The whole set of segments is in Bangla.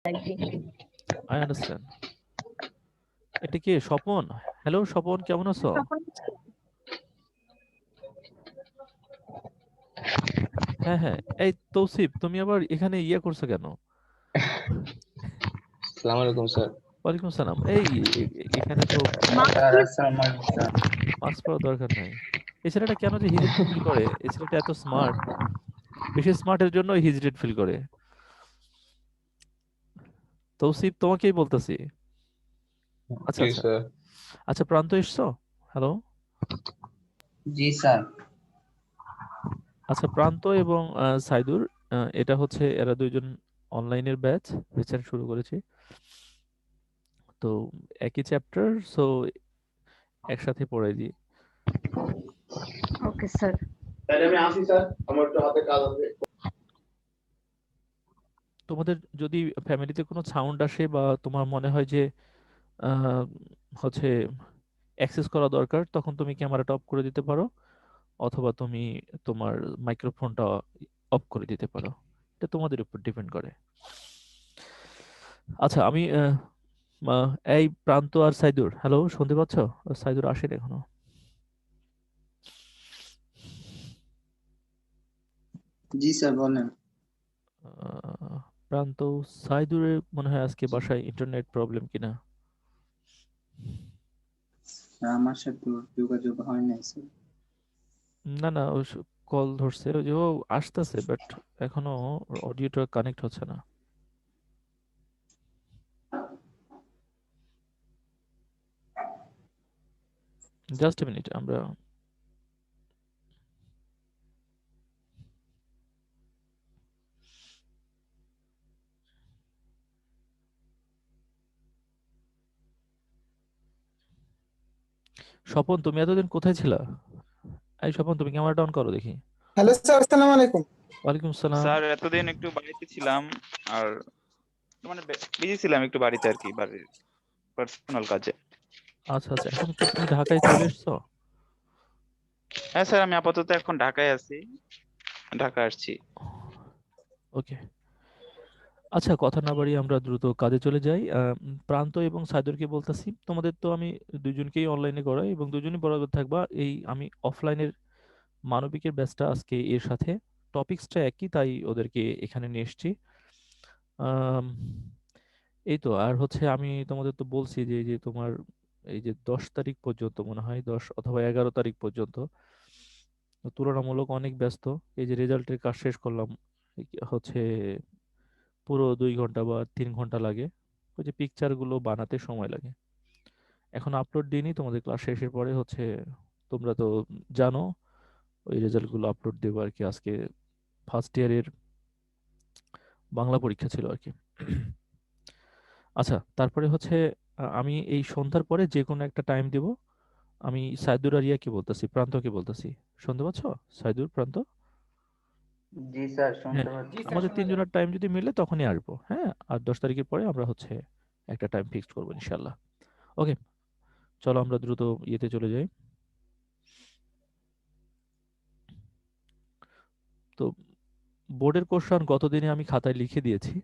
I understand. এটা কি স্বপন? হ্যালো স্বপন, কেমন আছো? হ্যাঁ হ্যাঁ, এই তৌসিফ, তুমি আবার এখানে করছো কেন? আসসালামু আলাইকুম স্যার। ওয়ালাইকুম সালাম। এই এখানে তো স্যার আসসালামু আলাইকুম স্যার। মাস্ক পরার দরকার নাই। এই ছেলেটা কেন যে হিজিটেট ফিল করে? এই ছেলেটা এত স্মার্ট, বেশি স্মার্টের জন্য হিজিটেট ফিল করে। তৌসিফ, তোমাকেই বলতেছি। আচ্ছা জি আচ্ছা স্যার। আচ্ছা, প্রান্ত এসছো? হ্যালো। জি স্যার। আচ্ছা, প্রান্ত এবং সাইদুর, এটা হচ্ছে এরা দুইজন অনলাইনের ব্যাচ, রিসেন্ট শুরু করেছি তো, একই চ্যাপ্টার, সো একসাথে পড়াই দিই। Okay sir. তাহলে আমি আসি স্যার, আমার একটু হাতে কাজ আছে। তোমাদের যদি ফ্যামিলিতে কোনো সাউন্ড আসে বা তোমার মনে হয় যে আহ, হচ্ছে অ্যাক্সেস করা দরকার, তখন তুমি ক্যামেরাটা অফ করে দিতে পারো, অথবা তুমি তোমার মাইক্রোফোনটা অফ করে দিতে পারো। এটা তোমাদের উপর ডিপেন্ড করে। আচ্ছা, আমি এই প্রান্ত আর সাইদুর, হ্যালো, শুনতে পাচ্ছ? সাইদুর আসেন এখনো। জি স্যার বলেন। প্রান্ত, সাইদুরের মনে হয় আজকে বাসায় ইন্টারনেট প্রবলেম কিনা। আমার সাথে যোগাযোগ হয় নাই স্যার। না না, ও কল ধরছে, ওই যে ও আসতেছে, বাট এখনো অডিওটা কানেক্ট হচ্ছে না। জাস্ট এ মিনিট, আমরা স্বপন, তুমি এতদিন কোথায় ছিলা? এই স্বপন, তুমি ক্যামেরাটা অন করো দেখি। হ্যালো স্যার, আসসালামু আলাইকুম। ওয়ালাইকুম সালাম। স্যার এতদিন একটু বাড়িতে ছিলাম, আর মানে বিজি ছিলাম একটু বাড়িতে আর কি, বাড়ির পার্সোনাল কাজে। আচ্ছা আচ্ছা, এখন কি তুমি ঢাকায় চলে এসছো? হ্যাঁ স্যার, আমি আপাতত এখন ঢাকায় আছি, ঢাকা আসছি। ওকে। আচ্ছা, কথা না বাড়িয়ে আমরা দ্রুত কাজে চলে যাই। প্রান্ত এবং সাইদুরকে বলতেছি, তোমাদের তো আমি দুজনকেই অনলাইনে করাই এবং দুজনই বরাবর থাকবা। এই আমি অফলাইনের মানবিকের ব্যাচটা আজকে এর সাথে, টপিকসটা একই, তাই ওদেরকে এখানে নিয়ে এসেছি। আম, এই তো, আর হচ্ছে আমি তোমাদের তো বলছি যে এই যে তোমার এই যে 10 তারিখ পর্যন্ত, মনে হয় 10 অথবা 11 তারিখ পর্যন্ত তুলনামূলক অনেক ব্যস্ত। এই যে রেজাল্টের কাজ শেষ করলাম, এই কি হচ্ছে পুরো 2 ঘন্টা বা 3 ঘন্টা লাগে। ওই যে পিকচারগুলো বানাতে সময় লাগে। এখন আপলোড দিইনি, তোমাদের ক্লাস শেষের পরে হচ্ছে, তোমরা তো জানো, ওই রেজাল্টগুলো আপলোড দেবো আর কি। আজকে ফার্স্ট ইয়ারের বাংলা পরীক্ষা ছিল আর কি। আচ্ছা, তারপরে হচ্ছে আমি এই সন্ধ্যার পরে যে কোনো একটা টাইম দিব। আমি সাইদুর আর ইয়াকে বলতেছি, প্রান্তকে বলতেছি। শুনতে পাচ্ছ? সাইদুর, প্রান্ত। জি স্যার হ্যাঁ, শুনতে পাচ্ছি। আমাদের তিনজনের টাইম যদি মিলে তখনই আসবো। হ্যাঁ, আর 10 তারিখের পরে আমরা হচ্ছে একটা টাইম ফিক্সড করবো ইনশাল্লাহ। ওকে, চলো আমরা দ্রুত ইয়েতে চলে যাই। তো বোর্ডের কোশ্চেন গতদিনে আমি খাতায় লিখে দিয়েছি।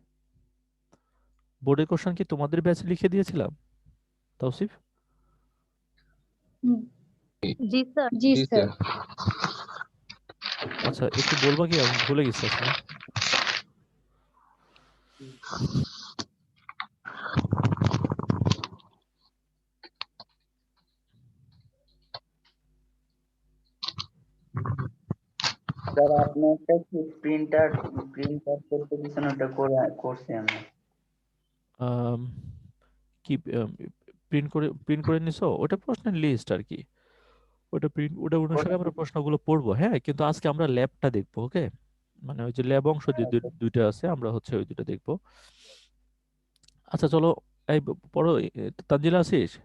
বোর্ডের কোশ্চেন কি তোমাদের ব্যাচে লিখে দিয়েছিলাম, তৌসিফ? জি স্যার। জি জি স্যার। স্যার। আচ্ছা, একটু বলবা কি, আমি ভুলে গেছি আসলে। স্যার আপনি একটা প্রিন্ট আউট করতে দিয়েছেন, ওটা করছি আমি। আম, কি প্রিন্ট করে নিছো? ওটা প্রশ্নের লিস্ট আর কি। ওটা অনুসারে আমরা প্রশ্নগুলো পড়বো। হ্যাঁ, কিন্তু আজকে আমরা ল্যাবটা দেখবো। ওকে, মানে ওই যে ল্যাব অংশ যে দুইটা আছে, আমরা হচ্ছে ওই দুটো দেখবো। আচ্ছা চলো, এই পড়ো। তানজিলা আছিস? জি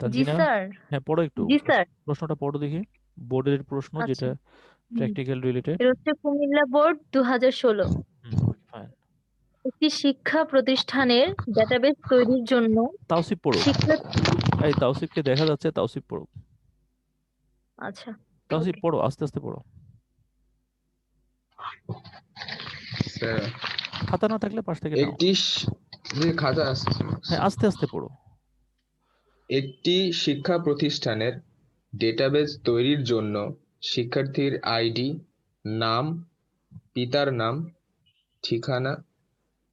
তানজিনা, স্যার। হ্যাঁ পড়ো একটু। জি স্যার। প্রশ্নটা পড়ো দেখি, বোর্ডের প্রশ্ন আচ্ছা। যেটা হুম। Practical related. এটা হচ্ছে কুমিল্লা বোর্ড 2016। ফাইন। একটি শিক্ষা প্রতিষ্ঠানের ডেটাবেস তৈরির জন্য তাওসিফ পড়ো। শিক্ষার্থী। এই তাওসিফকে দেখা যাচ্ছে, তাওসিফ পড়ো। আচ্ছা। তাওসিফ ওকে। পড়ো, আস্তে আস্তে পড়ো। স্যার খাতা না থাকলে পাশ থেকে নাও। একটি খাতা আসছে। হ্যাঁ, আস্তে আস্তে পড়ো। একটি শিক্ষা প্রতিষ্ঠানের ডেটাবেজ তৈরির জন্য শিক্ষার্থীর আইডি, নাম, পিতার নাম, ঠিকানা,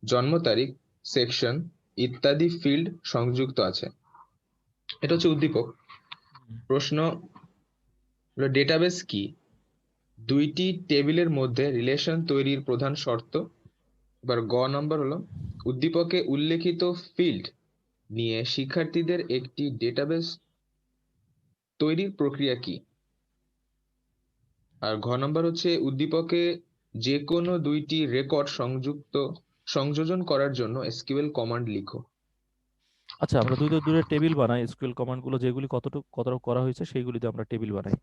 জন্ম তারিখ, সেকশন ইত্যাদি ফিল্ড সংযুক্ত আছে। এটা হচ্ছে উদ্দীপক। প্রশ্ন হলো ডেটাবেজ কি? দুইটি টেবিলের মধ্যে রিলেশন তৈরির প্রধান শর্ত। এবার গ নম্বর হলো উদ্দীপকে উল্লেখিত ফিল্ড নিয়ে শিক্ষার্থীদের একটি ডেটাবেজ তৈরির প্রক্রিয়া কি? আর ঘ নম্বর হচ্ছে উদ্দীপকে যে কোনো দুইটি রেকর্ড সংযোজন করার জন্য এসকিউএল কমান্ড লিখো। আচ্ছা, আমরা দূরে টেবিল বানাই, এসকিউএল কমান্ডগুলো যেগুলি কতটুকু করা হয়েছে সেইগুলিতে আমরা টেবিল বানাই।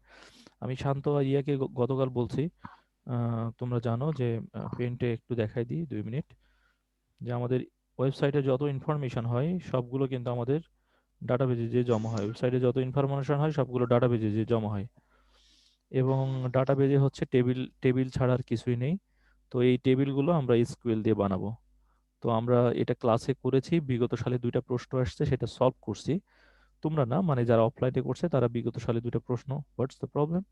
আমি শান্ত আর ইয়াকে গতকাল বলছি, তোমরা জানো যে পেন্টে একটু দেখাই দিই 2 মিনিট, যে আমাদের ওয়েবসাইটে যত ইনফরমেশন হয় সবগুলো কিন্তু আমাদের ডাটাবেজে যে জমা হয়। ওয়েবসাইটে যত ইনফরমেশন হয় সবগুলো ডাটাবেজে যে জমা হয়, এবং ডাটাবেজে হচ্ছে টেবিল ছাড়া আর কিছুই নেই। তো এই টেবিলগুলো আমরা এসকিউএল দিয়ে বানাবো। তো আমরা এটা ক্লাসে করেছি, বিগত সালে 2টা প্রশ্ন আসছে, সেটা সলভ করছি। তোমরা না, মানে যারা অফলাইনে করছে তারা বিগত সালে 2টা প্রশ্ন। What's the problem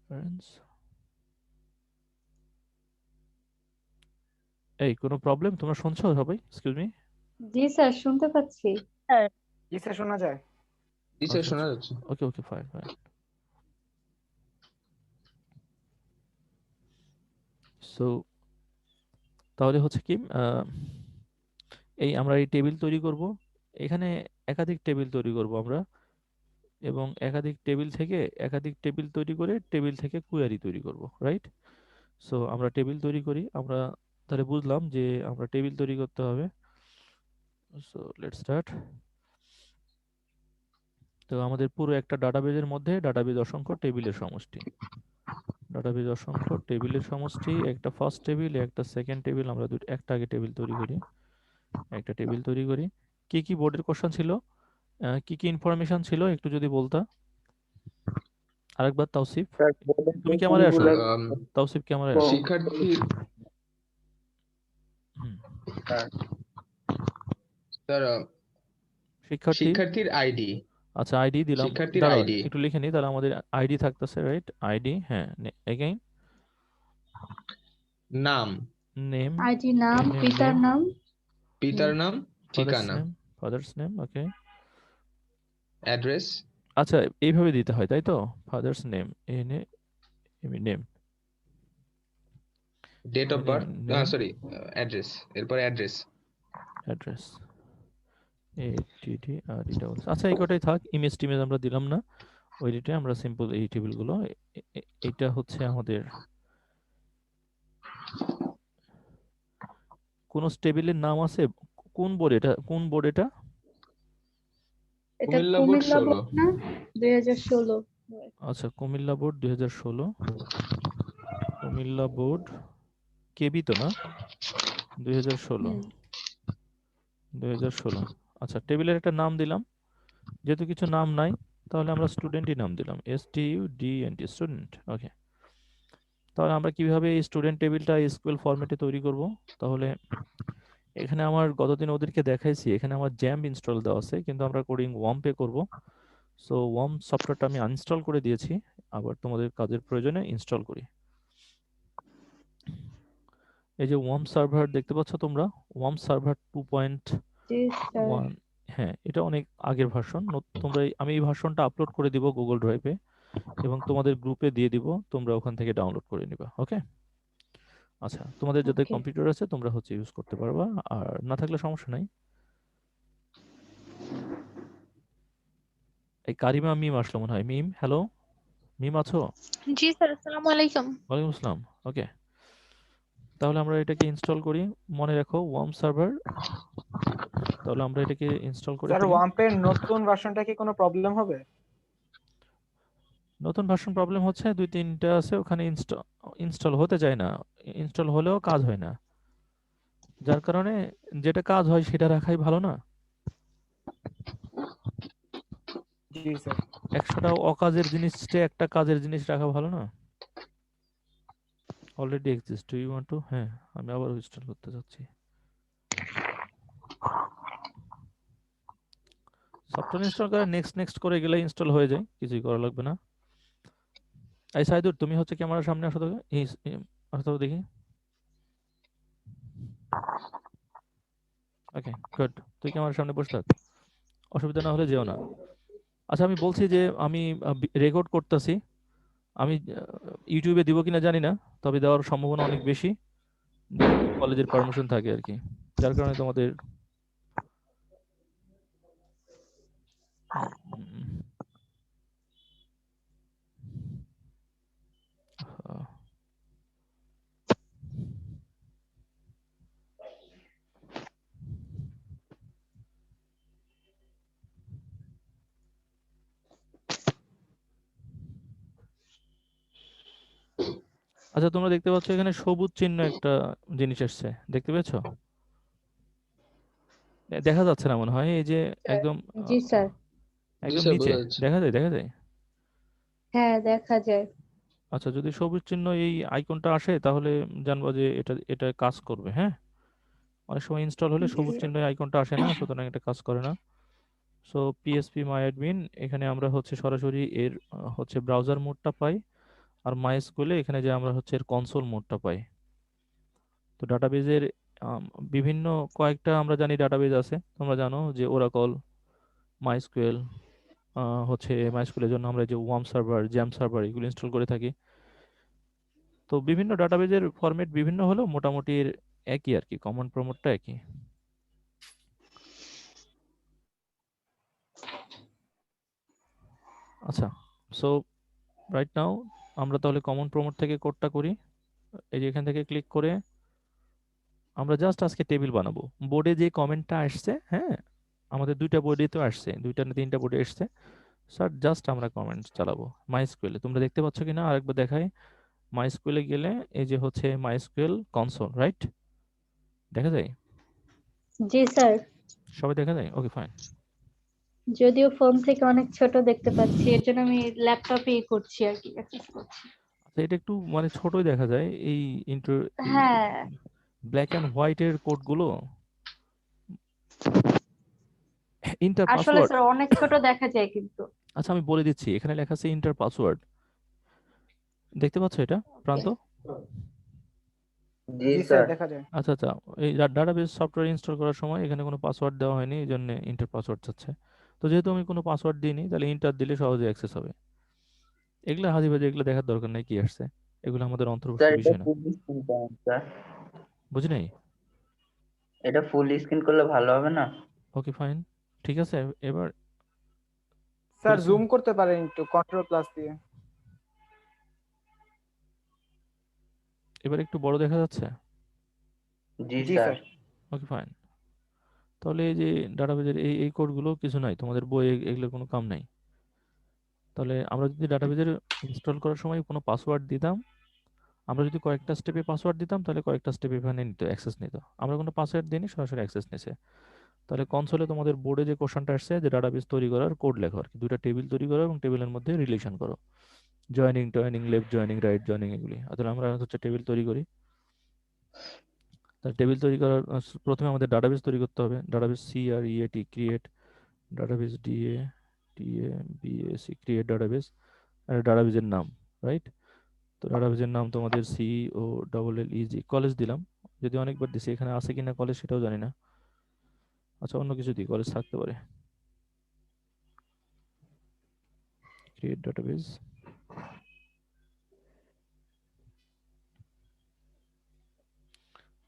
friends? এই কোনো প্রবলেম? তোমরা শুনছো সবাই? Excuse me. জি স্যার, শুনতে পাচ্ছি। জি স্যার, শোনা যায়। জি স্যার, আচ্ছা শোনা আচ্ছা, যাচ্ছে। ওকে ওকে, ফাইন ফাইন। সো তাহলে হচ্ছে কি, এই আমরা এই টেবিল তৈরি করব, এখানে একাধিক টেবিল তৈরি করব আমরা, এবং একাধিক টেবিল তৈরি করে টেবিল থেকে কোয়ারি তৈরি করব, রাইট? সো আমরা টেবিল তৈরি করি। আমরা তাহলে বুঝলাম যে আমরা টেবিল তৈরি করতে হবে। So let's start. তো আমাদের পুরো একটা ডাটাবেজের মধ্যে ডাটাবেজ অসংখ্য টেবিলের সমষ্টি, ডাটাবেজ অসংখ্য টেবিলের সমষ্টি, একটা ফার্স্ট টেবিল, একটা সেকেন্ড টেবিল। আমরা একটা আগে টেবিল তৈরি করি, একটা টেবিল তৈরি করি। কি কি বোর্ডের কোশ্চেন ছিল, কি কি ইনফরমেশন ছিল একটু যদি বলতা আরেকবার। তাওসিফ, স্যার বোর্ডের তুমি ক্যামেরায় আসো। কোশ্চেনগুলো তাওসিফ ক্যামেরায় আসো। শিক্ষার্থীর হুম। স্যার শিক্ষার্থীর আইডি, আচ্ছা, আইডি দিলাম। শিক্ষার্থীর দাঁড়াও আইডি, একটু লিখে নিই, তাহলে আমাদের আইডি থাকতেছে, রাইট? আইডি, হ্যাঁ। এগেইন নাম, নেম, আইডি নাম, নেম, পিতার নেম, নাম, পিতার নাম, ঠিকানা, ফাদার্স নেম, ওকে। অ্যাড্রেস, আচ্ছা, এইভাবে দিতে হয় তাই তো? Father's name, name, date of birth, name, sorry address, এরপর অ্যাড্রেস। অ্যাড্রেস, এটিডি আর এটা বলছে। আচ্ছা, এই কটাই থাক। ইমেজ টিমেজ আমরা দিলাম না, ওইটা আমরা সিম্পল এই টেবিলগুলো। এটা হচ্ছে আমাদের কোন টেবিলের নাম আছে? কোন বোর্ড এটা? এটা কুমিল্লা বোর্ড কুমিল্লা 16। বোর্ড না? 2016। আচ্ছা, কুমিল্লা বোর্ড 2016। কুমিল্লা বোর্ড কেবি তো না? 2016। হুম। 2016। আচ্ছা, টেবিলের একটা নাম দিলাম। যেহেতু কিছু নাম নাই, তাহলে আমরা স্টুডেন্টই নাম দিলাম, STUDENT, স্টুডেন্ট। ওকে। তাহলে আমরা কিভাবে এই স্টুডেন্ট টেবিলটা এসকিউএল ফরম্যাটে তৈরি করব? তাহলে এখানে আমার গতদিন ওদেরকে দেখাইছি, এখানে আমার জ্যাম্প ইনস্টল দেওয়া আছে, কিন্তু আমরা কোডিং ওয়াম্পে করব। সো ওয়ার্ম সফটওয়্যারটা আমি আনইনস্টল করে দিয়েছি, আবার তোমাদের কাজের প্রয়োজনে ইনস্টল করি। এই যে ওয়ার্ম সার্ভার দেখতে পাচ্ছ তোমরা, ওয়ার্ম সার্ভার 2.1। জি স্যার। হ্যাঁ, এটা অনেক আগের ভার্সন। তোমরা আমি এই ভার্সনটা আপলোড করে দিব গুগল ড্রাইভে, এবং তোমাদের গ্রুপে দিয়ে দিব, তোমরা ওখান থেকে ডাউনলোড করে নিবা। ওকে। আচ্ছা, তোমাদের যাদের ওকে। কম্পিউটার আছে তোমরা হচ্ছে ইউজ করতে পারবা, আর না থাকলে সমস্যা নাই। এই কারিমা মিম আসলো মনে হয়। মিম, হ্যালো, মিম আছো? জি স্যার, আসসালামু আলাইকুম। ওয়ালাইকুম আসসালাম। ওকে, তাহলে আমরা এটাকে ইনস্টল করি। মনে রাখো ওয়ার্ম সার্ভার। তাহলে আমরা এটাকে ইনস্টল করে স্যার, ফেলি। ওয়াম্পের নতুন ভার্সনটা কি কোনো প্রবলেম হবে? নতুন ভার্সন প্রবলেম হচ্ছে, 2-3টা আছে ওখানে, ইনস্টল হতে চায় না, ইনস্টল হলেও কাজ হয় না, যার কারণে যেটা কাজ হয় সেটা রাখাই ভালো না? জি স্যার। 100টা অকাজের জিনিসটা একটা কাজের জিনিস রাখা ভালো না? Already exist, do you want to? হ্যাঁ, আমি আবার ইনস্টল করতে চাচ্ছি। সফটওয়্যার ইনস্টল করে নেক্সট করে গেলে ইনস্টল হয়ে যায়, কিছুই করা লাগবে না। এই সাইদুর, তুমি হচ্ছে ক্যামেরার সামনে আসো তো, আসো তো দেখি। ওকে, গুড। তুই ক্যামেরার সামনে বসে থাক, অসুবিধা না হলে যেও না। আচ্ছা, আমি বলছি যে আমি রেকর্ড করতেছি। আমি ইউটিউবে দিব কিনা জানি না, তবে দেওয়ার সম্ভাবনা অনেক বেশি, যদি কলেজের পারমিশন থাকে আর কি। যার কারণে তোমাদের উম, আহ, আচ্ছা, তোমরা দেখতে পাচ্ছ এখানে সবুজ চিহ্ন একটা জিনিস এসছে, দেখতে পেয়েছো? দেখা যাচ্ছে না মনে হয়, এই যে স্যার। একদম জি স্যার। জি একদম স্যার, নিচে বোঝা যাচ্ছে। দেখা যায়, দেখা যায়। হ্যাঁ, দেখা যায়। আচ্ছা, যদি সবুজ চিহ্ন এই আইকনটা আসে তাহলে জানবো যে এটা এটা কাজ করবে। হ্যাঁ, অনেক সময় ইনস্টল হলে জি সবুজ স্যার। চিহ্ন আইকনটা আসে না, সুতরাং এটা কাজ করে না। সো পিএসপি মাই অ্যাডমিন, এখানে আমরা হচ্ছে সরাসরি এর হচ্ছে ব্রাউজার মোডটা পাই, আর মাইএসকিউএল এখানে যে আমরা হচ্ছে এর কনসোল মোডটা পাই। তো ডাটাবেজের বিভিন্ন কয়েকটা আমরা জানি ডাটাবেজ আছে, তোমরা জানো যে ওরাকল, মাইস্কুয়েল, হচ্ছে মাইস্কুয়েলের জন্য আমরা যে ওয়ার্ম সার্ভার, জ্যাম সার্ভার এগুলো ইনস্টল করে থাকি। তো বিভিন্ন ডাটাবেজের ফরম্যাট বিভিন্ন হলেও মোটামুটি এর একই আর কি, কমন প্রমোটটা একই। আচ্ছা, সো রাইট নাও আমরা তাহলে কমন প্রমোট থেকে কোডটা করি। এই যে এখান থেকে ক্লিক করে আমরা জাস্ট আজকে টেবিল বানাবো। বোর্ডে যে কমেন্টটা আসছে, হ্যাঁ, আমাদের দুইটা বোর্ডে তো আসছে, দুইটা না তিনটা বোর্ডে আসছে। স্যার জাস্ট আমরা কমেন্ট চালাবো মাইস্কুয়েলে। তোমরা দেখতে পাচ্ছ কিনা আরেকবার দেখাই। মাইস্কুয়েলে গেলে এই যে হচ্ছে মাইস্কুয়েল কনসোল, রাইট? দেখা যায়? জি স্যার। সবাই দেখা যায়? ওকে, ফাইন। যদিও ফোন থেকে অনেক ছোট দেখতে পাচ্ছি, এর জন্য আমি ল্যাপটপে করছি আর কি, অ্যাক্সেস করছি। আচ্ছা, এটা একটু মানে ছোটই দেখা যায় এই এই হ্যাঁ। ব্ল্যাক অ্যান্ড হোয়াইটের কোডগুলো। ইন্টার আসলে পাসওয়ার্ড। স্যার অনেক ছোট দেখা যায় কিন্তু। আচ্ছা, আমি বলে দিচ্ছি, এখানে লেখা আছে ইন্টার পাসওয়ার্ড, দেখতে পাচ্ছ এটা প্রান্ত? জি জি স্যার, স্যার। দেখা যায়। আচ্ছা আচ্ছা, এই ডাটাবেস সফটওয়্যার ইনস্টল করার সময় এখানে কোনো পাসওয়ার্ড দেওয়া হয়নি, এই জন্য ইন্টার পাসওয়ার্ড চাচ্ছে। তো যেহেতু আমি কোনো পাসওয়ার্ড দিইনি, তাহলে ইন্টার দিলে সহজে অ্যাক্সেস হবে। এগুলো হাজিবাজি, এগুলো দেখার দরকার নেই কি আসছে, এগুলো আমাদের অন্তর্ভুক্ত স্যার এটা বিষয় না। ফুল স্ক্রিন করেন স্যার। বুঝি নাই? এটা ফুল স্ক্রিন করলে ভালো হবে না? ওকে, ফাইন, ঠিক আছে। এবার স্যার ফুল জুম করতে পারেন একটু কন্ট্রোল প্লাস দিয়ে। এবার একটু বড় দেখা যাচ্ছে? জি জি স্যার। স্যার। ওকে, ফাইন। তাহলে এই যে ডাটাবেজের এই এই কোডগুলো কিছু নাই, তোমাদের বই এগুলোর কোনো কাম নাই। তাহলে আমরা যদি ডাটাবেজের ইনস্টল করার সময় কোনো পাসওয়ার্ড দিতাম, আমরা যদি কয়েকটা স্টেপে পাসওয়ার্ড দিতাম তাহলে কয়েকটা স্টেপ এখানে নিত, অ্যাক্সেস নিত। আমরা কোনো পাসওয়ার্ড দিইনি, সরাসরি অ্যাক্সেস নিছে। তাহলে কনসোলে তোমাদের বোর্ডে যে কোশ্চেনটা আসছে যে ডাটাবেস তৈরি করার কোড লেখো আর কি, দুটো টেবিল তৈরি করো এবং টেবিলের মধ্যে রিলেশন করো, জয়েনিং টয়েনিং, লেফট জয়েনিং, রাইট জয়েনিং, এগুলি। তাহলে আমরা হচ্ছে টেবিল তৈরি করি। তাহলে টেবিল তৈরি করার প্রথমে আমাদের ডাটাবেস তৈরি করতে হবে। Database CREAT, create database, DATABAS, create database, আর ডাটাবেসের নাম, রাইট? তো ডাটাবেসের নাম তোমাদের COLLEG, কলেজ দিলাম, যদি অনেকবার দিছি, এখানে আছে কিনা কলেজ সেটাও জানি না। আচ্ছা, অন্য কিছু দিই, কলেজ থাকতে পারে। Create database.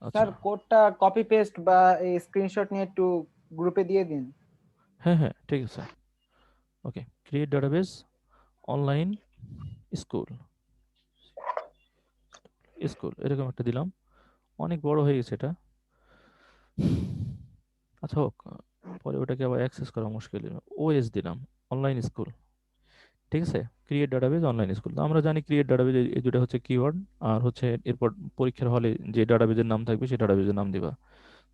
আচ্ছা, স্যার কোডটা কপি পেস্ট বা এই স্ক্রিনশট নিয়ে একটু গ্রুপে দিয়ে দিন। হ্যাঁ হ্যাঁ, ঠিক আছে। Okay, create database online school, school এরকম একটা দিলাম। অনেক বড় হয়ে গেছে এটা। আচ্ছা হোক, পরে ওটাকে আবার অ্যাক্সেস করা মুশকিল। OS দিলাম, অনলাইন স্কুল, ঠিক আছে। ক্রিয়েট ডাটাবেজ অনলাইন স্কুল, তো আমরা জানি ক্রিয়েট ডাটাবেজ এই দুটো হচ্ছে কিওয়ার্ড, আর হচ্ছে এরপর পরীক্ষার হলে যে ডাটাবেজের নাম থাকবে সেই ডাটাবেজের নাম দিবা।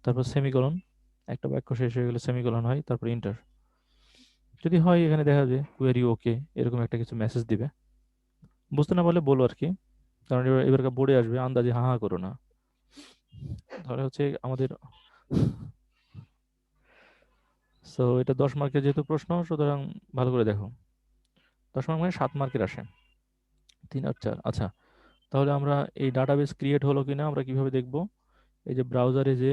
তারপর সেমিকোলন, একটা বাক্য শেষ হয়ে গেলে সেমিকোলন হয়, তারপর ইন্টার। যদি হয় এখানে দেখা যায় কোয়েরি ওকে, এরকম একটা কিছু মেসেজ দিবে। বুঝতে না পারলে বলো আর কি। কারণ এবারকার বোর্ডে আসবে, আন্দাজে হা হা করো না। তাহলে হচ্ছে আমাদের সো এটা 10 মার্কের যেহেতু প্রশ্ন, সুতরাং ভালো করে দেখো। 10 মার্ক মানে 7 মার্কের আসে, 3 আর 4। আচ্ছা, তাহলে আমরা এই ডাটাবেস ক্রিয়েট হলো কিনা আমরা কিভাবে দেখব? এই যে ব্রাউজারে যে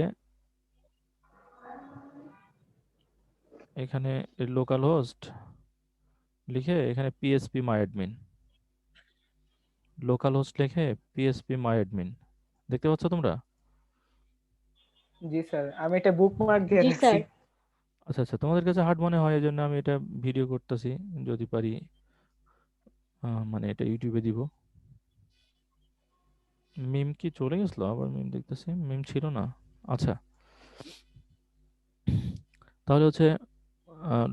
এখানে লোকাল হোস্ট লিখে এখানে পিএসপি মাই অ্যাডমিন, লোকাল হোস্ট লিখে পিএসপি মাই অ্যাডমিন, দেখতে পাচ্ছ তোমরা? জি স্যার, আমি এটা বুকমার্ক দিয়ে জি রাখছি। স্যার। আচ্ছা আচ্ছা, তোমাদের কাছে হার্ড মনে হয়, এই জন্য আমি এটা ভিডিও করতেছি, যদি পারি মানে এটা ইউটিউবে দিব। মিম কি চলে গেছিল? আবার মিম দেখতেছি, মিম ছিল না। আচ্ছা, তাহলে হচ্ছে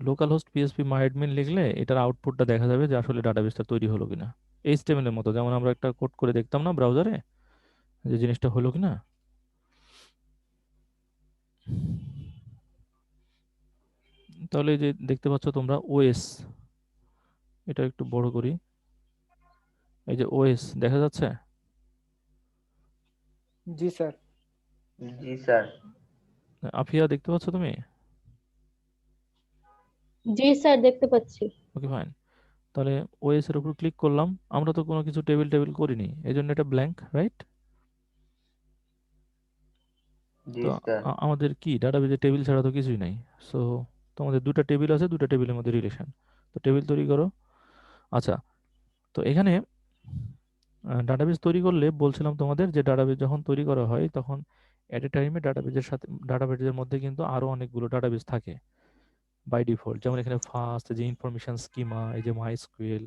লোকাল হোস্ট পিএসপি মাই অ্যাডমিন লিখলে এটার আউটপুটটা দেখা যাবে যে আসলে ডাটাবেসটা তৈরি হলো কিনা। এইচটিএমএল এর মতো, যেমন আমরা একটা কোড করে দেখতাম না ব্রাউজারে যে জিনিসটা হলো কিনা। তাহলে এই যে দেখতে পাচ্ছ তোমরা ওএস, এটা একটু বড় করি, এই যে ওএস দেখা যাচ্ছে? জি স্যার। জি স্যার। আফিয়া দেখতে পাচ্ছ তুমি? জি স্যার, দেখতে পাচ্ছি। Okay fine. তাহলে ওএস এর উপর ক্লিক করলাম, আমরা তো কোনো কিছু টেবিল টেবিল করিনি, এই জন্য এটা ব্ল্যাঙ্ক, রাইট? জি তো স্যার। আমাদের কি ডাটাবেজে টেবিল ছাড়া তো কিছুই নাই। সো তোমাদের দুটো টেবিল আছে, দুটো টেবিলের মধ্যে রিলেশন, তো টেবিল তৈরি করো। আচ্ছা, তো এখানে ডাটাবেজ তৈরি করলে বলছিলাম তোমাদের যে ডাটাবেজ যখন তৈরি করা হয় তখন এট এ টাইমে ডাটাবেজের সাথে ডাটাবেজের মধ্যে কিন্তু আরো অনেকগুলো ডাটাবেজ থাকে বাই ডিফল্ট। যেমন এখানে ফার্স্ট যে ইনফরমেশন স্কিমা, এই যে মাই এসকিউএল,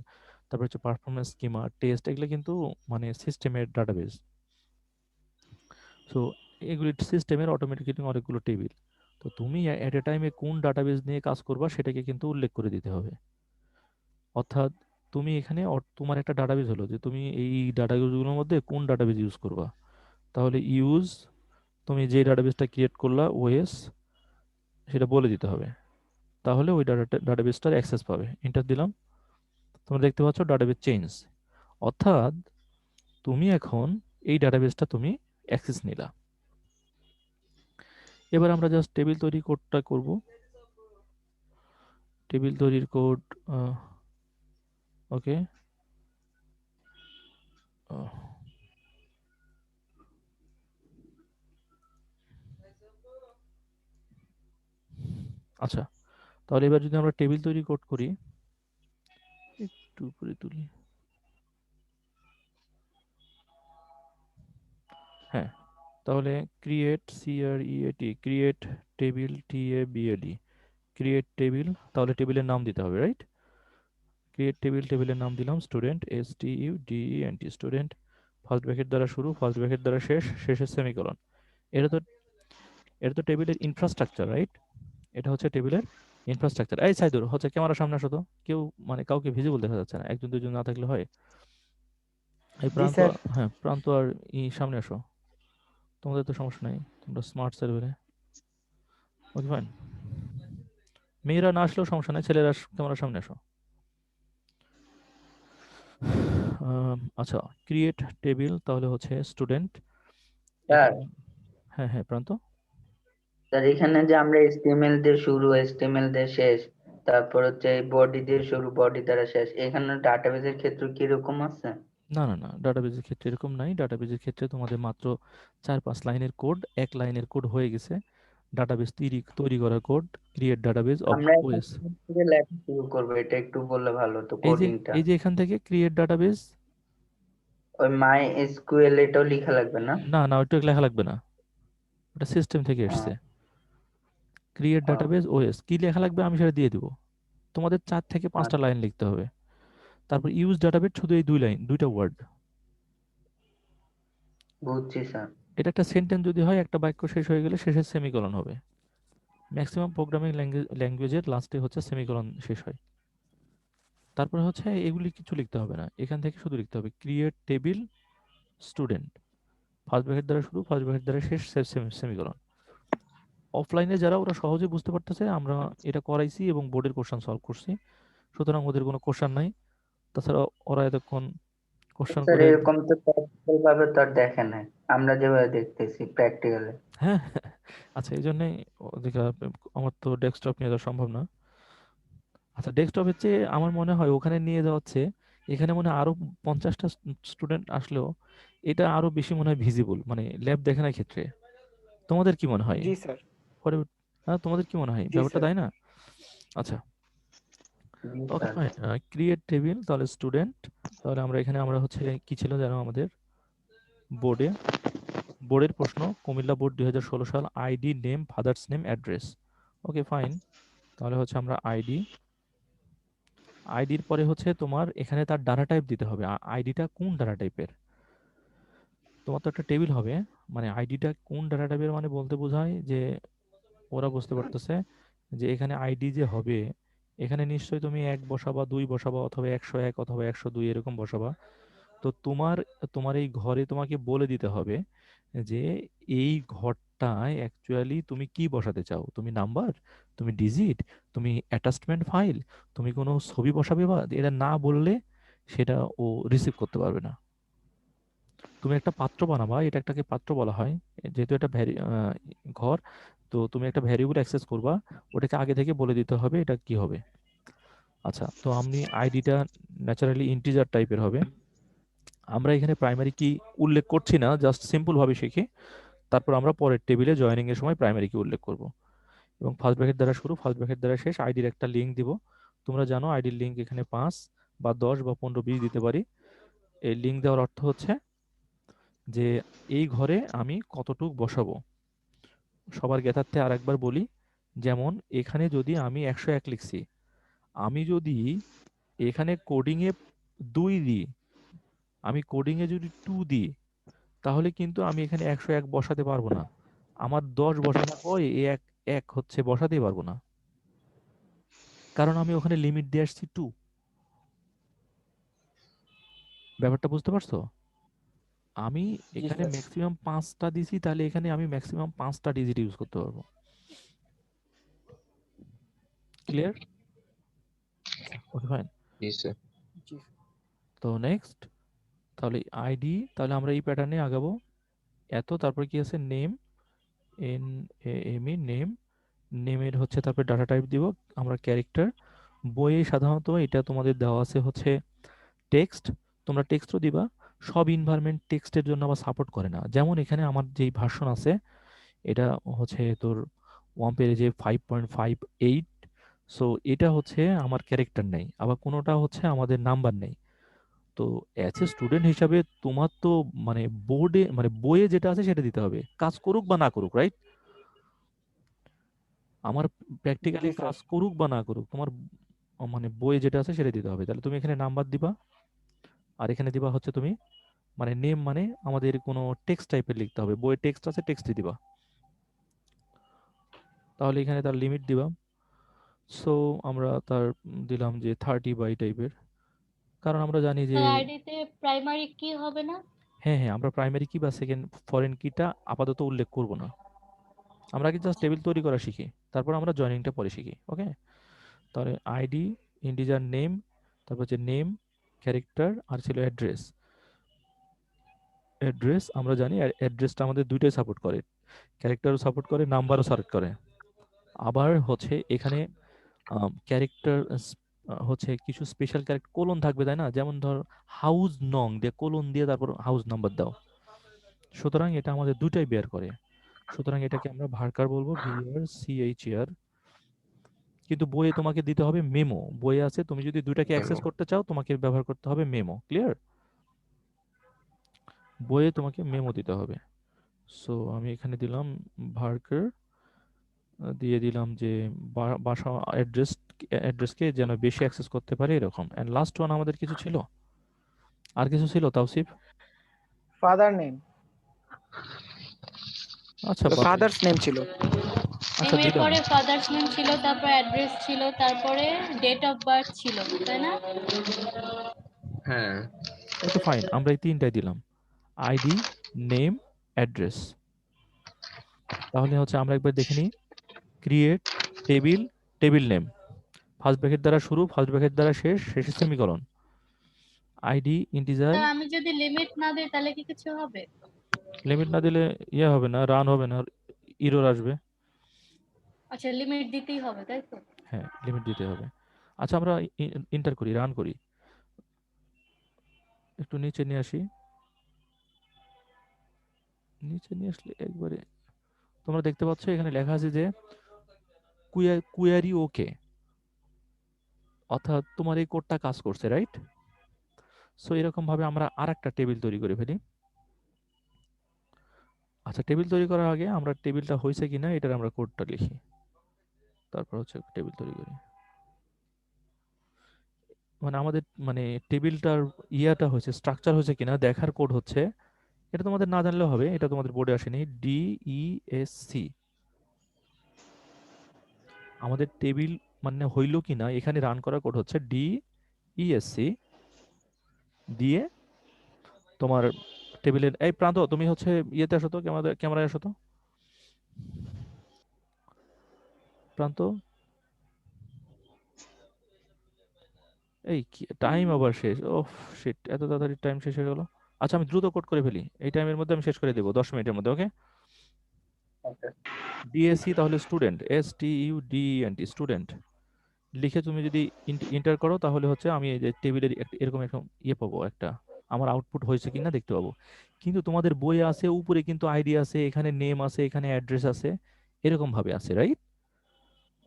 তারপর হচ্ছে পারফরমেন্স স্কিমা, টেস্ট, এগুলো কিন্তু মানে সিস্টেমের ডাটাবেজ। সো এগুলি সিস্টেমের অটোমেটিক্যালি অনেকগুলো টেবিল। তো তুমি এট এ টাইমে কোন ডাটাবেজ নিয়ে কাজ করবা সেটাকে কিন্তু উল্লেখ করে দিতে হবে। অর্থাৎ তুমি এখানে তোমার একটা ডাটাবেজ হলো যে তুমি এই ডাটাবেজগুলোর মধ্যে কোন ডাটাবেজ ইউজ করবা। তাহলে ইউজ, তুমি যে ডাটাবেসটা ক্রিয়েট করলা ওএস, সেটা বলে দিতে হবে। তাহলে ওই ডাটাবেসটার অ্যাক্সেস পাবে। এন্টার দিলাম, তোমরা দেখতে পাচ্ছ ডাটাবেস চেঞ্জ। অর্থাৎ তুমি এখন এই ডাটাবেসটা তুমি অ্যাক্সেস নিলা। এবার আমরা জাস্ট টেবিল তৈরি কোডটা করব। টেবিল তৈরির কোড, ওকে, আচ্ছা, তাহলে এবার যদি আমরা টেবিল তৈরি কোড করি, একটু উপরে তুলি, হ্যাঁ, তাহলে create C R E A T, create table T A B L E, create table, তাহলে টেবিলের নাম দিতে হবে, রাইট? ক্রিয়েট টেবিল, টেবিলের নাম দিলাম student, STUDENT, student, first bracket দ্বারা শুরু, ফার্স্ট ব্র্যাকেট দ্বারা শেষ, শেষের সেমিকোলন। এটা তো টেবিলের ইনফ্রাস্ট্রাকচার, রাইট? এটা হচ্ছে টেবিলের ইনফ্রাস্ট্রাকচার। এই সাইদুর হচ্ছে ক্যামেরার সামনে আসো তো, কেউ মানে কাউকে ভিজিবল দেখা যাচ্ছে না, একজন দুজন না থাকলে হয়। এই জি প্রান্ত, স্যার। হ্যাঁ প্রান্ত আর সামনে আসো, তোমাদের তো সমস্যা নাই, তোমরা স্মার্ট সার্ভারে। ওকে ফাইন, মেয়েরা না আসলেও সমস্যা নাই, ছেলেরা ক্যামেরার সামনে আসো। আচ্ছা, ক্রিয়েট টেবিল, তাহলে হচ্ছে স্টুডেন্ট। স্যার, হ্যাঁ হ্যাঁ প্রান্ত। স্যার এখানে যে আমরা HTML দিয়ে শুরু, HTML দিয়ে শেষ, তারপর হচ্ছে বডি দিয়ে শুরু, বডি দ্বারা শেষ, এখানে ডাটাবেসের ক্ষেত্রে কি রকম আছে? না না না, ডাটাবেজের ক্ষেত্রে এরকম নাই। ডাটাবেজের ক্ষেত্রে তোমাদের মাত্র 4-5 লাইনের কোড, এক লাইনের কোড হয়ে গেছে। ডাটাবেজ তৈরি করার কোড, ক্রিয়েট ডাটাবেজ অফ আমরা এখন ওএস। কোথা থেকে লেখা শুরু করবো, এটা একটু বললে ভালো হতো, এই যে কোডিংটা। এখান থেকে ক্রিয়েট ডাটাবেজ। ওই মাই এসকিউএল এটাও লেখা লাগবে না? না না, ওইটা লেখা লাগবে না, ওটা সিস্টেম থেকে এসছে। ক্রিয়েট ডাটাবেজ ওএস কি লেখা লাগবে আমি সেটা দিয়ে দিব। তোমাদের 4 থেকে 5টা লাইন লিখতে হবে। তারপর ইউজ ডাটাবেজ, শুধু এই 2 লাইন, 2টা ওয়ার্ড। বুঝছি স্যার। এটা একটা সেন্টেন্স যদি হয়, একটা বাক্য শেষ হয়ে গেলে শেষে সেমিকোলন হবে। ম্যাক্সিমাম প্রোগ্রামিং ল্যাঙ্গুয়েজের লাস্টে হচ্ছে সেমিকোলন শেষ হয়। তারপরে হচ্ছে এগুলি কিছু লিখতে হবে না, এখান থেকে শুধু লিখতে হবে create table student, first bracket দ্বারা শুরু, ফার্স্ট ব্র্যাকেট দ্বারা শেষ, সেমিকোলন। অফলাইনে যারা, ওরা সহজে বুঝতে পারতেছে, আমরা এটা করাইছি এবং বোর্ডের কোশ্চেন সলভ করছি, সুতরাং ওদের কোনো কোশ্চেন নাই। তাছাড়া ওরা এতক্ষণ কোশ্চেন স্যার করে এরকম তো প্র্যাকটিক্যাল ভাবে তো আর দেখে নাই, আমরা যেভাবে দেখতেছি প্র্যাকটিক্যালে। হ্যাঁ আচ্ছা এই জন্যই ওদিকে আমার তো ডেস্কটপ নিয়ে যাওয়া সম্ভব না। আচ্ছা ডেস্কটপের চেয়ে আমার মনে হয় ওখানে নিয়ে যাওয়া হচ্ছে, এখানে মনে হয় আরো 50টা স্টুডেন্ট আসলেও এটা আরো বেশি মনে হয় ভিজিবল, মানে ল্যাব দেখানোর ক্ষেত্রে। তোমাদের কি মনে হয়? জি স্যার। পরে হ্যাঁ তোমাদের কি মনে হয় জি ব্যাপারটা, স্যার। তাই না? আচ্ছা জি okay sir. Fine. Create table, তাহলে স্টুডেন্ট, তাহলে আমরা এখানে আমরা হচ্ছে কি ছিল জানো আমাদের বোর্ডের প্রশ্ন, কুমিল্লা বোর্ড 2016 সাল, ID, name, father's name, address. Okay fine, তাহলে হচ্ছে আমরা আইডির পরে হচ্ছে তোমার এখানে তার ডাটা টাইপ দিতে হবে, আইডিটা কোন ডাটা টাইপের। তোমার তো একটা টেবিল হবে, মানে আইডিটা কোন ডাটা টাইপের মানে বলতে বোঝায় যে ওরা বুঝতে পারতেছে যে এখানে আইডি যে হবে, এখানে নিশ্চয়ই তুমি 1 বসাবা, 2 বসাবা, অথবা 101 অথবা 102 এরকম বসাবা। তো তোমার তোমার এই ঘরে তোমাকে বলে দিতে হবে যে এই ঘরটায় অ্যাকচুয়ালি তুমি কি বসাতে চাও, তুমি নাম্বার, তুমি ডিজিট, তুমি অ্যাটাচমেন্ট ফাইল, তুমি কোনো ছবি বসাবে, বা এটা না বললে সেটা ও রিসিভ করতে পারবে না। তুমি একটা পাত্র বানাবা, এটা একটাকে পাত্র বলা হয়, যেহেতু এটা ঘর, তো তুমি একটা ভ্যারিয়েবল অ্যাক্সেস করবা, ওটাকে আগে থেকে বলে দিতে হবে এটা কি হবে। আচ্ছা তো আমি আইডিটা ন্যাচারালি ইন্টিজার টাইপের হবে। আমরা এখানে প্রাইমারি কি উল্লেখ করছি না, জাস্ট সিম্পল ভাবে শিখি, তারপর আমরা পরের টেবিলে জয়েনিং এর সময় প্রাইমারি কি উল্লেখ করব। এবং ফার্স্ট ব্র্যাকেট দ্বারা শুরু, ফার্স্ট ব্র্যাকেট দ্বারা শেষ, আইডির একটা লিঙ্ক দিব। তোমরা জানো আইডির লিঙ্ক এখানে 5 বা 10 বা 15 20 দিতে পারি। এই লিঙ্ক দেওয়ার অর্থ হচ্ছে যে এই ঘরে আমি কতটুক বসাবো। সবার জ্ঞাতার্থে আর একবার বলি, যেমন এখানে যদি আমি 101 লিখছি, আমি যদি এখানে কোডিং এ 2 দিই, আমি কোডিং এ যদি 2 দিই, তাহলে কিন্তু আমি এখানে 101 বসাতে পারবো না। আমার 10 বসানোর পরে এই এক এক হচ্ছে বসাতেই পারবো না, কারণ আমি ওখানে লিমিট দিয়ে আসছি 2। ব্যাপারটা বুঝতে পারছো? আমি জি এখানে স্যার। ম্যাক্সিমাম 5টা দিছি, তাহলে এখানে আমি ম্যাক্সিমাম 5টা ডিজিট ইউজ করতে পারবো। ক্লিয়ার? আচ্ছা ওকে ফাইন। জি স্যার। জি তো নেক্সট, তাহলে আইডি, তাহলে আমরা এই প্যাটার্নে আগাবো। তারপর কি আছে, name, N A M E, name, নেমের হচ্ছে তারপর ডাটা টাইপ দিব আমরা ক্যারেক্টার। বইয়ে সাধারণত এটা তোমাদের দেওয়া আছে হচ্ছে টেক্সট, তোমরা টেক্সটও দিবা। সব ইনভায়রনমেন্ট টেক্সটের জন্য আবার সাপোর্ট করে না, যেমন এখানে আমার যেই ভার্সন আছে এটা হচ্ছে তোর ওয়ান পেজে 5.58, সো এটা হচ্ছে আমার ক্যারেক্টার নেই, আবার কোনোটা হচ্ছে আমাদের নাম্বার নেই। তো অ্যাজ এ স্টুডেন্ট হিসাবে তোমার তো মানে বোর্ডে মানে বইয়ে যেটা আছে সেটা দিতে হবে, কাজ করুক বা না করুক, রাইট? আমার প্র্যাকটিক্যালি জি স্যার। কাজ করুক বা না করুক, তোমার মানে বইয়ে যেটা আছে সেটা দিতে হবে। তাহলে তুমি এখানে নাম্বার দিবা, আর এখানে দিবা হচ্ছে তুমি মানে নেম, মানে আমাদের কোনো টেক্সট টাইপের লিখতে হবে, বইয়ে টেক্সট আছে টেক্সটই দিবা। তাহলে এখানে তার লিমিট দিবা। সো আমরা তার দিলাম যে 30 বাই টাইপের, কারণ আমরা জানি যে আইডিতে প্রাইমারি কি হবে না? হ্যাঁ আমরা প্রাইমারি কি বা সেকেন্ড ফরেন কিটা আপাতত উল্লেখ করব না, আমরা আগে জাস্ট টেবিল তৈরি করা শিখি, তারপর আমরা জয়েনিংটা পরে শিখি। ওকে, তাহলে আইডি, ইন্টিজার, নেম, তারপর হচ্ছে নেম, ক্যারেক্টার, আর ছিল অ্যাড্রেস। অ্যাড্রেস আমরা জানি অ্যাড্রেসটা আমাদের দুইটাই সাপোর্ট করে, ক্যারেক্টারও সাপোর্ট করে, নাম্বারও সাপোর্ট করে। আবার হচ্ছে এখানে ক্যারেক্টার হচ্ছে কিছু স্পেশাল ক্যারেক্টার কোলন থাকবে, তাই না? যেমন ধর হাউস নং দিয়ে কোলন দিয়ে তারপর হাউস নাম্বার দাও। সুতরাং এটা আমাদের দুইটাই বের করে, সুতরাং এটাকে আমরা ভার্কার বলবো, VRCHR। কিন্তু বইয়ে তোমাকে দিতে হবে মেমো, বইয়ে আছে তুমি যদি দুইটাকে অ্যাক্সেস করতে চাও তোমাকে ব্যবহার করতে হবে মেমো। ক্লিয়ার? বইয়ে তোমাকে মেমো দিতে হবে। সো আমি এখানে দিলাম ভার্কার, দিয়ে দিলাম যে বাসা অ্যাড্রেসকে যেন বেশি অ্যাক্সেস করতে পারে এরকম। এন্ড লাস্ট ওয়ান আমাদের কিছু ছিল, আর কিছু ছিল তাওসিফ? Father name. আচ্ছা বাদ দিই। ফাদার্স নেম ছিল। আচ্ছা নেমের দিলাম। পরে ফাদার্স নেম ছিল, তারপর অ্যাড্রেস ছিল, তারপরে ডেট অফ বার্থ ছিল, তাই না? হ্যাঁ। ওকে ফাইন, আমরা এই তিনটাই দিলাম, আইডি, নেম, অ্যাড্রেস। তাহলে হচ্ছে আমরা একবার দেখে নিই, create table, table name, first bracket দ্বারা শুরু, ফার্স্ট ব্র্যাকেট দ্বারা শেষ, শেষে সেমিকলন। আইডি ইন্টিজার, তা আমি যদি লিমিট না দিই তাহলে কি কিছু হবে? লিমিট না দিলে ইয়ে হবে না, রান হবে না, এরর আসবে। আচ্ছা, লিমিট দিতেই হবে তাই তো? হ্যাঁ, লিমিট দিতে হবে। আচ্ছা আমরা এন্টার করি, রান করি, একটু নিচে নিয়ে আসি, নিচে নিয়ে আসলে একবারে তোমরা দেখতে পাচ্ছ এখানে লেখা আছে যে কুয়ারি ওকে, অর্থাৎ তোমার এই কোডটা কাজ করছে, রাইট? সো এরকম ভাবে আমরা আরেকটা টেবিল তৈরি করে ফেলি। আচ্ছা, টেবিল তৈরি করার আগে আমরা টেবিলটা হয়েছে কিনা এটার আমরা কোডটা লিখি, তারপর হচ্ছে টেবিল তৈরি করি। মানে আমাদের মানে টেবিলটার ইয়াটা হয়েছে, স্ট্রাকচার হয়েছে কিনা দেখার কোড হচ্ছে, এটা তোমাদের না জানলেও হবে, এটা তোমাদের বোর্ডে আসেনি, DESC। আমাদের টেবিল মানে হইল কিনা এখানে রান করার কোড হচ্ছে DESC দিয়ে তোমার টেবিলের এই প্রান্ত, তুমি হচ্ছে ইয়েতে আসো তো, ক্যামেরায় আসো তো প্রান্ত। এই কি টাইম আবার শেষ, ওহ শিট, এত তাড়াতাড়ি টাইম শেষ হয়ে গেল। আচ্ছা আমি দ্রুত কোড করে ফেলি, এই টাইমের মধ্যে আমি শেষ করে দেবো 10 মিনিটের মধ্যে, ওকে? DSC তাহলে স্টুডেন্ট, STUDENT, স্টুডেন্ট লিখে তুমি যদি এন্টার করো তাহলে হচ্ছে আমি এই যে টেবিলের এরকম এরকম ইয়ে পাবো, একটা আমার আউটপুট হয়েছে কিনা দেখতে পাবো। কিন্তু তোমাদের বই আছে উপরে, কিন্তু আইডি আছে, এখানে নেম আছে, এখানে অ্যাড্রেস আছে, এরকম ভাবে আছে, রাইট?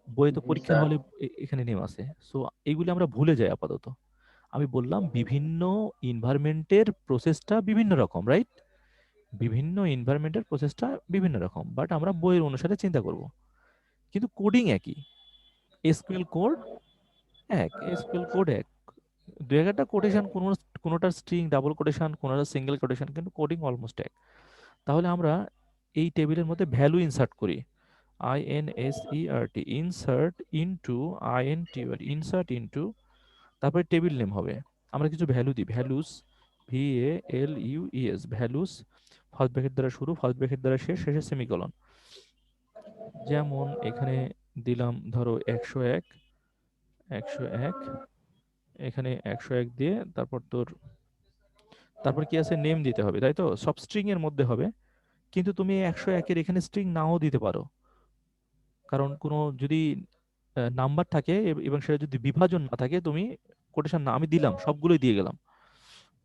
বইয়ে তো জি পরীক্ষার স্যার। হলে এখানে নেম আছে। সো এইগুলি আমরা ভুলে যাই আপাতত। আমি বললাম বিভিন্ন ইনভায়রনমেন্টের প্রসেসটা বিভিন্ন রকম, রাইট? বিভিন্ন ইনভায়রনমেন্টের প্রসেসটা বিভিন্ন রকম, বাট আমরা বইয়ের অনুসারে চিন্তা করব, কিন্তু কোডিং একই। এসকিউএল কোড এক, এসকিউএল কোড এক, দু একটা কোটেশন, কোনোটা স্ট্রিং ডাবল কোটেশন, কোনোটা সিঙ্গেল কোটেশন, কিন্তু কোডিং অলমোস্ট এক। তাহলে আমরা এই টেবিলের মধ্যে ভ্যালু ইনসার্ট করি, INSERT, insert into, insert into, তারপরে টেবিল নেম হবে, আমরা কিছু ভ্যালু দিই, values, VALUES, values, first bracket দ্বারা শুরু, ফার্স্ট ব্র্যাকেট দ্বারা শেষ, শেষে সেমিকোলন। যেমন এখানে দিলাম ধরো 101, 101, এখানে 101 দিয়ে তারপর কি আছে, নেম দিতে হবে, তাই তো? সব স্ট্রিং এর মধ্যে হবে, কিন্তু তুমি 101-এর এখানে স্ট্রিং নাও দিতে পারো, কারণ কোনো যদি নাম্বার থাকে এবং সেটা যদি বিভাজন না থাকে, তুমি কোটেশন না, আমি দিলাম সবগুলোই দিয়ে গেলাম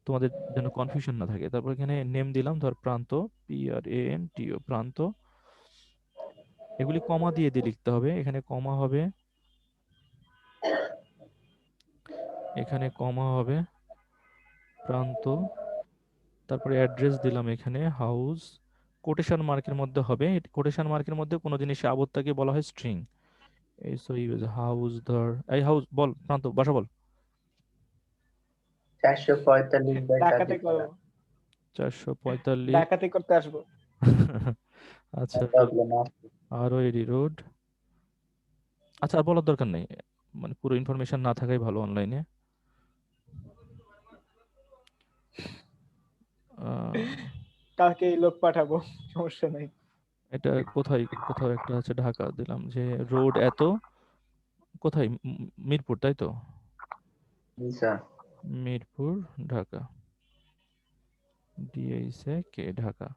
তোমাদের যেন কনফিউশন না থাকে। তারপর এখানে নেম দিলাম ধর প্রান্ত, PRANTO, প্রান্ত, এগুলি কমা দিয়ে দিয়ে লিখতে হবে, এখানে কমা হবে, এখানে কমা হবে, প্রান্ত, তারপরে অ্যাড্রেস দিলাম এখানে, হাউস, কোটেশন মার্কের মধ্যে হবে, কোটেশন মার্কের মধ্যে কোনো জিনিস আবদ্ধটাকে বলা হয় স্ট্রিং। এই সো ইউজ হাউস, ধর এই হাউস বল, প্রান্ত বাসা বল। 445 ডাকাতি কাজীপাড়া। করবো, 445, ডাকাতি করতে আসবো। আচ্ছা বল, প্রবলেম আছে। ROAD road. আচ্ছা আর বলার দরকার নেই, মানে পুরো ইনফরমেশন না থাকাই ভালো অনলাইনে। কালকে লোক পাঠাবো, সমস্যা নেই। এটা কোথায়, কোথাও একটা আছে, ঢাকা দিলাম যে রোড এত, কোথায়, মিরপুর, তাই তো? জি স্যার। মিরপুর, ঢাকা, DH ঢাকা।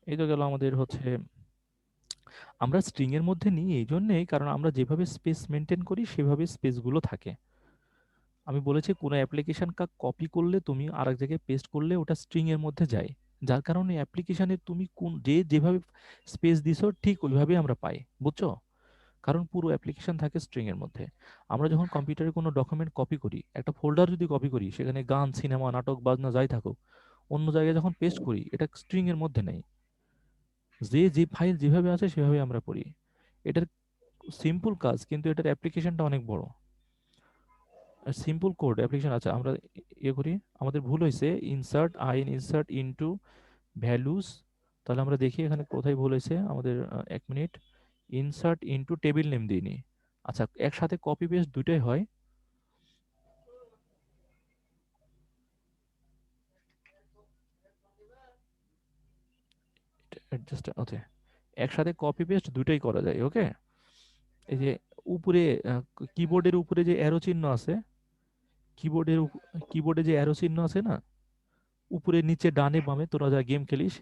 এই তো গেল আমাদের হচ্ছে, আমরা স্ট্রিং এর মধ্যে নিই এই জন্যেই কারণ আমরা যেভাবে স্পেস মেনটেন করি সেভাবে স্পেসগুলো থাকে। আমি বলেছি কোনো অ্যাপ্লিকেশন কপি করলে তুমি আরেক জায়গায় পেস্ট করলে ওটা স্ট্রিং এর মধ্যে যায়, যার কারণে অ্যাপ্লিকেশনে তুমি কোন যেভাবে স্পেস দিছো ঠিক ওইভাবেই আমরা পাই, বুঝছো? কারণ পুরো অ্যাপ্লিকেশন থাকে স্ট্রিং এর মধ্যে। আমরা যখন কম্পিউটারে কোনো ডকুমেন্ট কপি করি, একটা ফোল্ডার যদি কপি করি, সেখানে গান, সিনেমা, নাটক, বাজনা যাই থাকুক, অন্য জায়গায় যখন পেস্ট করি এটা স্ট্রিং এর মধ্যে নেই, যে ফাইল যেভাবে আছে সেভাবে আমরা পড়ি। এটার সিম্পল কাজ, কিন্তু এটার অ্যাপ্লিকেশনটা অনেক বড়। সিম্পল কোড অ্যাপ্লিকেশন আছে, আমরা ইয়ে করি, আমাদের ভুল হয়েছে, ইনসার্ট ইনটু ভ্যালুস। তাহলে আমরা দেখি এখানে কোথায় ভুল হয়েছে আমাদের, 1 minute, insert into table name দিইনি। আচ্ছা একসাথে কপি পেস্ট দুইটাই হয়, অ্যাডজাস্ট, ওকে, একসাথে কপি পেস্ট দুইটাই করা যায়, ওকে? এই যে উপরে কিবোর্ডের উপরে যে অ্যারো চিহ্ন আছে, কিবোর্ডে যে অ্যারো চিহ্ন আছে না, উপরে নিচে ডানে বামে, তোরা যা গেম খেলিস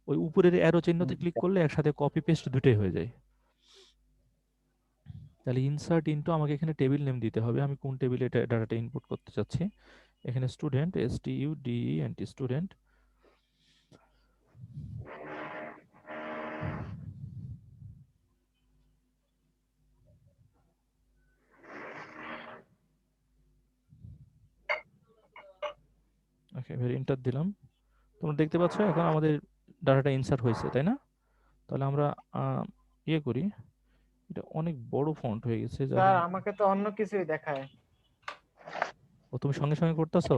ওই উপরের অ্যারো চিহ্নতে ক্লিক করলে একসাথে কপি পেস্ট দুটোই হয়ে যায়। তাহলে ইনসার্ট ইনটু আমাকে এখানে টেবিল নেম দিতে হবে, আমি কোন টেবিলে এটা ডাটাটা ইনপুট করতে চাচ্ছি। এখানে স্টুডেন্ট, STUDENT, স্টুডেন্ট। ওকে, এবার এন্টার দিলাম। তোমরা দেখতে পাচ্ছ এখন আমাদের ডাটাটা ইনসার্ট হয়েছে, তাই না? তাহলে আমরা ইয়ে করি, এটা অনেক বড় ফন্ট হয়ে গেছে যার স্যার জন্য- আমাকে তো অন্য কিছুই দেখায়। ও তুমি সঙ্গে সঙ্গে করতেছো?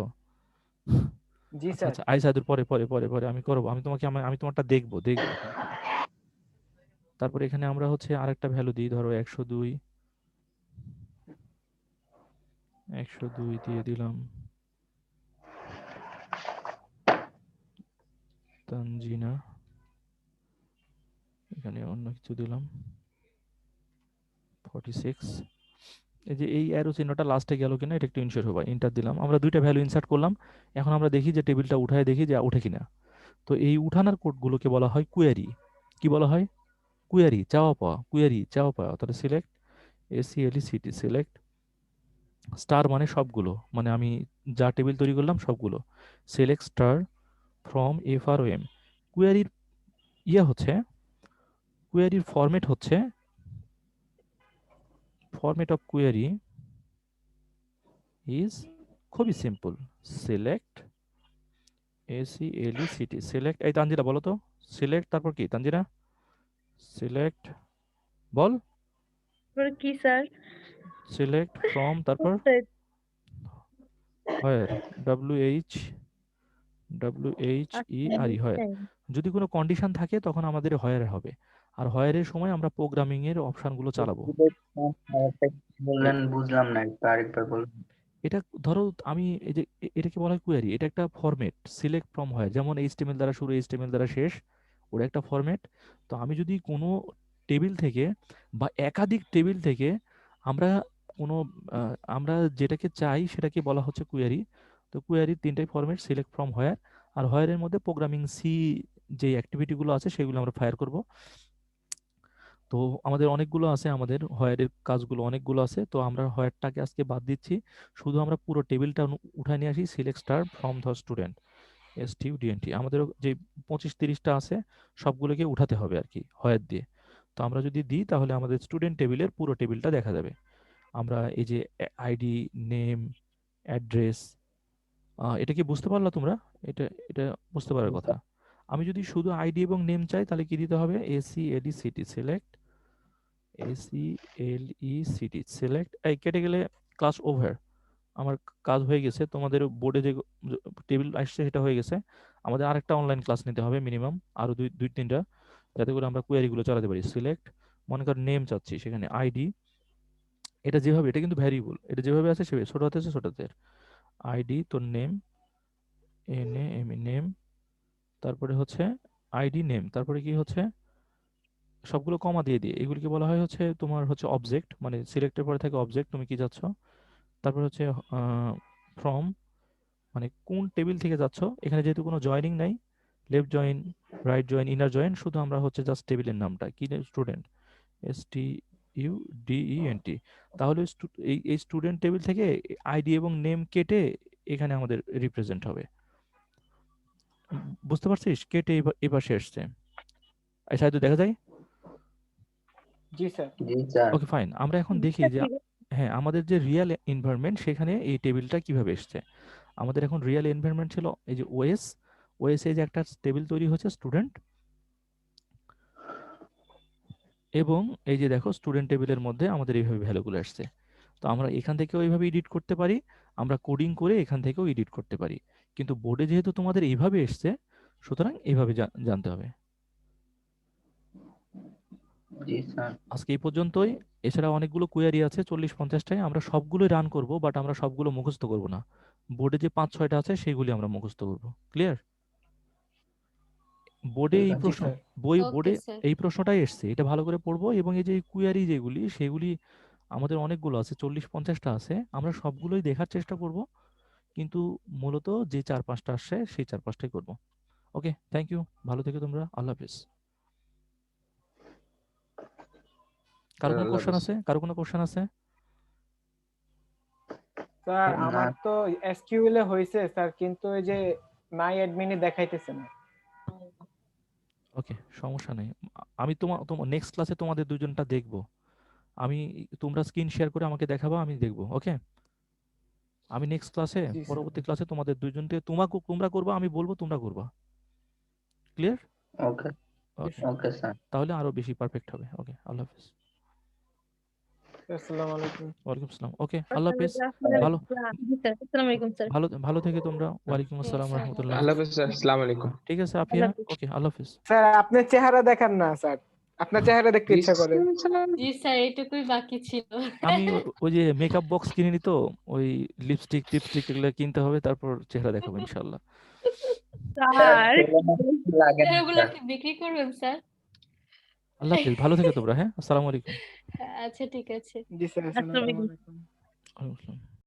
জি আচ্ছা স্যার। আচ্ছা, আই সাদুর পরে পরে পরে পরে আমি করবো, আমি তোমাকে আমি তোমারটা দেখবো দেখবো। তারপরে এখানে আমরা হচ্ছে আরেকটা ভ্যালু দিই, ধরো 102 দিয়ে দিলাম। তানজিনা, এখানে অন্য কিছু দিলাম 46। এই যে এই অ্যারো চিহ্নটা লাস্টে গেল কিনা এটা একটু ইনশিওর হবা। এন্টার দিলাম, আমরা দুইটা ভ্যালু ইনসার্ট করলাম। এখন আমরা দেখি যে টেবিলটা উঠায় দেখি যে ওঠে কিনা। তো এই উঠানোর কোডগুলোকে বলা হয় কুয়েরি। কি বলা হয়? কুয়েরি, চাওয়া পাওয়া, কুয়েরি চাওয়া পাওয়া। তাহলে সিলেক্ট ACLECT, সিলেক্ট স্টার মানে সবগুলো, মানে আমি যা টেবিল তৈরি করলাম সবগুলো। Select star from FROM। কুয়েরির হচ্ছে, কুয়েরির ফরম্যাট হচ্ছে, ফরম্যাট অফ কুয়েরি ইজ খুবই সিম্পল। Select ACLECT, select. এই তানজিরা বলো তো, সিলেক্ট তারপর কি তানজিরা? সিলেক্ট বল। কি স্যার? সিলেক্ট ফ্রম তারপর হোয়ার, WHERE, হোয়ার। যদি কোনো কন্ডিশন থাকে তখন আমাদের হোয়ার হবে, আর হোয়ারের সময় আমরা প্রোগ্রামিং এর অপশনগুলো চালাবো। বললেন বুঝলাম না, একটু আরেকবার বলুন। এটা ধরো আমি এই যে এটাকে বলা হয় কোয়েরি, এটা একটা ফরম্যাট। সিলেক্ট ফ্রম হয়, যেমন HTML দ্বারা শুরু HTML দ্বারা শেষ, ওটা একটা ফরম্যাট। তো আমি যদি কোনো টেবিল থেকে বা একাধিক টেবিল থেকে আমরা কোনো আমরা যেটাকে চাই সেটাকে বলা হচ্ছে কোয়েরি। তো কোয়েরির তিনটাই ফরম্যাট, সিলেক্ট ফ্রম, হোয়ার। আর হোয়ারের মধ্যে প্রোগ্রামিং যে অ্যাক্টিভিটিগুলো আছে সেগুলো আমরা ফায়ার করব। তো আমাদের অনেকগুলো আছে, আমাদের হোয়ারের কাজগুলো অনেকগুলো আছে, তো আমরা হোয়ারটাকে আজকে বাদ দিচ্ছি। শুধু আমরা পুরো টেবিলটা উঠায় নিয়ে আসি, select star from the student, STUDENT। আমাদের যে 25-30টা আছে সবগুলোকে উঠাতে হবে আর কি হোয়ার দিয়ে। তো আমরা যদি দিই তাহলে আমাদের স্টুডেন্ট টেবিলের পুরো টেবিলটা দেখা যাবে। আমরা এই যে ID, নেম, অ্যাড্রেস, এটা কি বুঝতে পারলা তোমরা? এটা এটা বুঝতে পারার কথা। আমি যদি শুধু ID এবং নেম চাই তাহলে কি দিতে হবে? ACLECT, select ACLECT, select. এই কেটে গেলে ক্লাস ওভার, আমার কাজ হয়ে গেছে। তোমাদের বোর্ডে যে টেবিল আসছে সেটা হয়ে গেছে। আমাদের আরেকটা অনলাইন ক্লাস নিতে হবে মিনিমাম, আরো দুই তিনটা, যাতে করে আমরা কোয়েরিগুলো চালাতে পারি। সিলেক্ট, মনে কর নেম চাচ্ছি, সেখানে ID, এটা যেভাবে, এটা কিন্তু ভ্যারিয়েবল, এটা যেভাবে আছে সেভাবে, ছোট হাতে আছে ছোট হাতের ID, তোর নেম, নেম, তারপরে হচ্ছে ID নেম, তারপরে কি হচ্ছে সবগুলো কমা দিয়ে দিয়ে, এগুলিকে বলা হয় হচ্ছে তোমার হচ্ছে অবজেক্ট, মানে সিলেক্টের পরে থাকে অবজেক্ট, তুমি কি যাচ্ছ। তারপর হচ্ছে ফ্রম, মানে কোন টেবিল থেকে যাচ্ছ। এখানে যেহেতু কোনো জয়েনিং নাই, left join, right join, inner join, শুধু আমরা হচ্ছে জাস্ট টেবিলের নামটা কি, স্টুডেন্ট, STUDENT। তাহলে এই স্টুডেন্ট টেবিল থেকে ID এবং নেম কেটে এখানে আমাদের রিপ্রেজেন্ট হবে। বুঝতে পারছিস? কেটে এবার এসছে, এই সাইডে দেখা যায়। জি স্যার। জি স্যার। ওকে ফাইন, আমরা এখন দেখি যে হ্যাঁ আমাদের যে রিয়েল এনভায়রনমেন্ট সেখানে এই টেবিলটা কিভাবে এসছে। আমাদের এখন রিয়েল এনভায়রনমেন্ট ছিল এই যে OS এ যে একটা টেবিল তৈরি হচ্ছে স্টুডেন্ট, এবং এই যে দেখো স্টুডেন্ট টেবিলের মধ্যে আমাদের এইভাবে ভ্যালুগুলো আসছে। তো আমরা এখান থেকেও এইভাবে এডিট করতে পারি, আমরা কোডিং করে এখান থেকেও এডিট করতে পারি। কিন্তু বোর্ডে যেহেতু তোমাদের এইভাবে এসছে, সুতরাং এইভাবে জানতে হবে। জি স্যার। আজকে এই পর্যন্তই। এছাড়া অনেকগুলো কোয়ারি আছে 40-50টায়, আমরা সবগুলোই রান করব, বাট আমরা সবগুলো মুখস্থ করব না। বোর্ডে যে 5-6টা আছে সেগুলি আমরা মুখস্থ করব। ক্লিয়ার? বোর্ডে এই জি প্রশ্ন, স্যার। বোর্ডে এই প্রশ্নটাই এসছে, এটা ভালো করে পড়বো। এবং এই যে কুয়ারি যেগুলি সেগুলি আমাদের অনেকগুলো আছে, 40-50টা আছে, আমরা সবগুলোই দেখার চেষ্টা করব, কিন্তু মূলত যে 4-5টা আসছে সেই 4-5টাই করব। ওকে, থ্যাংক ইউ, ভালো থেকো তোমরা, আল্লাহ হাফেজ। কারো কোনো আল্লাহ কোশ্চেন হাফেজ। আছে? কারো কোনো কোশ্চেন আছে? স্যার না আমার তো এসকিউএল এ হয়েছে স্যার, কিন্তু ওই যে মাই অ্যাডমিনে দেখাইতেছে না। ওকে, সমস্যা নেই। আমি তোমার নেক্সট ক্লাসে তোমাদের দুজনটা দেখবো। আমি, তোমরা স্ক্রিন শেয়ার করে আমাকে দেখাবা, আমি দেখবো। ওকে, আমি নেক্সট ক্লাসে, জি স্যার। পরবর্তী ক্লাসে তোমাদের দুজনকে তোমরা করবা, আমি বলবো তোমরা করবা। ক্লিয়ার? ওকে ওকে, ওকে স্যার। তাহলে আরো বেশি পারফেক্ট হবে। ওকে, আল্লাহ হাফেজ। আসসালামু আলাইকুম। ওয়ালাইকুম আসসালাম। ওকে, আল্লাহ হাফেজ। ভালো জি স্যার, আসসালামু আলাইকুম স্যার। ভালো ভালো থেকে তোমরা। ওয়ালাইকুম আসসালাম স্যার। রহমতুল্লাহ। আল্লাহ হাফেজ স্যার, আসসালামু আলাইকুম। ঠিক আছে আফিয়া, আল্লাহ হাফেজ। ওকে, আল্লাহ হাফেজ। স্যার আপনার চেহারা দেখান না স্যার, আপনার চেহারা দেখতে ইচ্ছা করে। জি স্যার, এইটুকুই বাকি ছিল। আমি ওই যে মেকআপ বক্স কিনিনি তো, ওই লিপস্টিক টিপস্টিক এগুলো কিনতে হবে, তারপর চেহারা দেখাবো ইনশাল্লাহ। স্যার স্যার, লাগে না ওগুলো স্যার। কি বিক্রি করবেন স্যার? আল্লাহ হাফেজ, ভালো থেকে তোমরা। হ্যাঁ, আসসালামু আলাইকুম। আচ্ছা ঠিক আছে। জি স্যার, আসসালামু আসসালামু আলাইকুম। আলাইকুম। ওয়ালাইকুম আসসালাম।